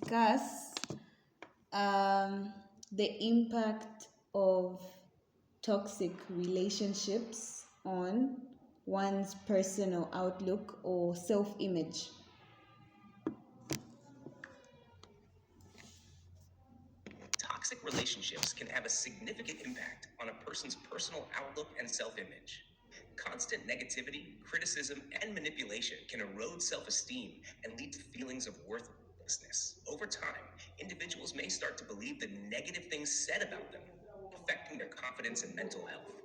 discuss um, the impact of toxic relationships on one's personal outlook or self image. Toxic relationships can have a significant impact on a person's personal outlook and self image. Constant negativity, criticism, and manipulation can erode self esteem and lead to feelings of worthlessness. Over time, individuals may start to believe the negative things said about them, affecting their confidence and mental health.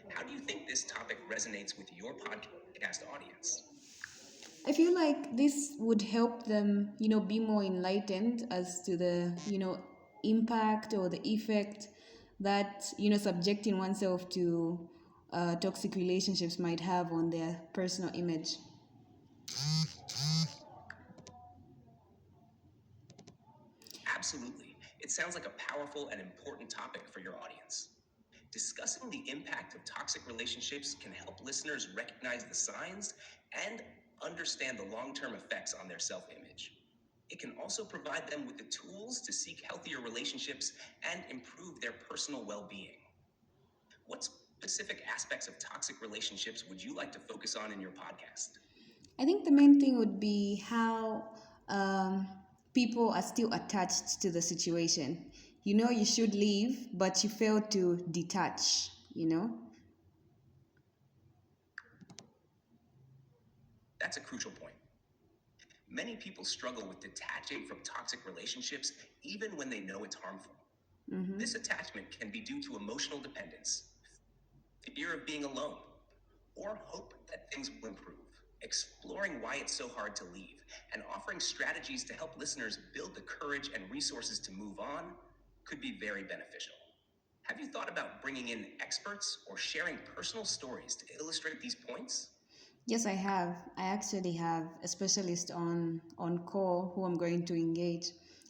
How do you think this topic resonates with your podcast audience? I feel like this would help them, be more enlightened as to the, impact or the effect that, subjecting oneself to toxic relationships might have on their personal image. Absolutely. It sounds like a powerful and important topic for your audience. Discussing the impact of toxic relationships can help listeners recognize the signs and understand the long term effects on their self image. It can also provide them with the tools to seek healthier relationships and improve their personal well being. What specific aspects of toxic relationships would you like to focus on in your podcast? I think the main thing would be how um, people are still attached to the situation. You should leave, but you fail to detach. That's a crucial point. Many people struggle with detaching from toxic relationships even when they know it's harmful. Mm-hmm. This attachment can be due to emotional dependence, fear of being alone, or hope that things will improve. Exploring why it's so hard to leave and offering strategies to help listeners build the courage and resources to move on could be very beneficial. Have you thought about bringing in experts or sharing personal stories to illustrate these points? Yes, I have. I actually have a specialist on call who I'm going to engage.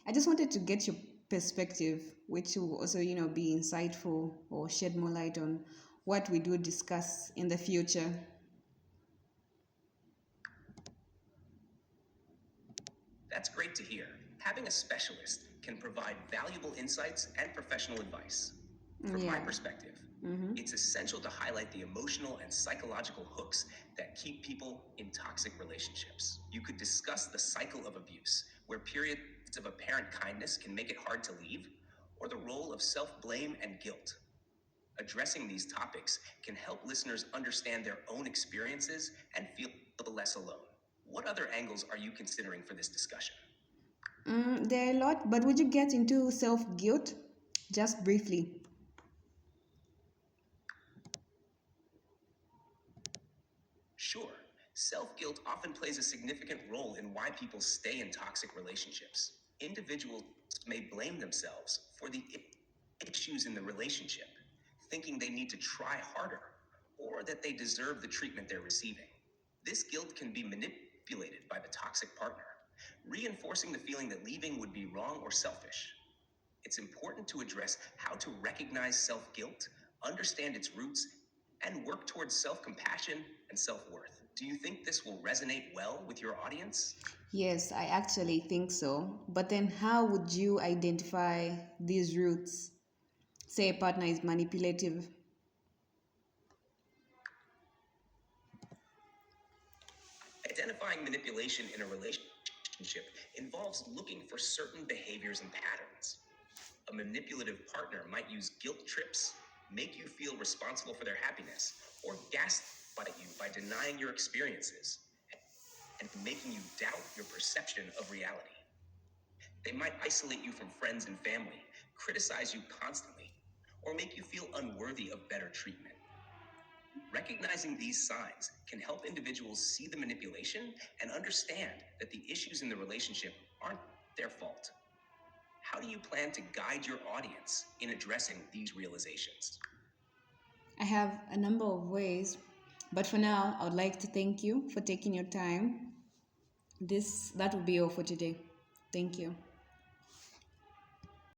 I just wanted to get your perspective, which will also, be insightful or shed more light on what we do discuss in the future. That's great to hear. Having a specialist can provide valuable insights and professional advice. From my Yeah. perspective, Mm-hmm. it's essential to highlight the emotional and psychological hooks that keep people in toxic relationships. You could discuss the cycle of abuse, where periods of apparent kindness can make it hard to leave, or the role of self blame and guilt. Addressing these topics can help listeners understand their own experiences and feel less alone. What other angles are you considering for this discussion? There are a lot, but would you get into self guilt just briefly? Sure, self guilt often plays a significant role in why people stay in toxic relationships. Individuals may blame themselves for the issues in the relationship, thinking they need to try harder or that they deserve the treatment they're receiving. This guilt can be manipulated by the toxic partner, reinforcing the feeling that leaving would be wrong or selfish. It's important to address how to recognize self guilt, understand its roots, and work towards self compassion and self worth. Do you think this will resonate well with your audience? Yes, I actually think so. But then, how would you identify these roots? Say a partner is manipulative. Identifying manipulation in a relationship involves looking for certain behaviors and patterns. A manipulative partner might use guilt trips, make you feel responsible for their happiness, or gaslight you by denying your experiences and making you doubt your perception of reality. They might isolate you from friends and family, criticize you constantly, or make you feel unworthy of better treatment. Recognizing these signs can help individuals see the manipulation and understand that the issues in the relationship aren't their fault. How do you plan to guide your audience in addressing these realizations? I have a number of ways, but for now, I would like to thank you for taking your time. That will be all for today. Thank you.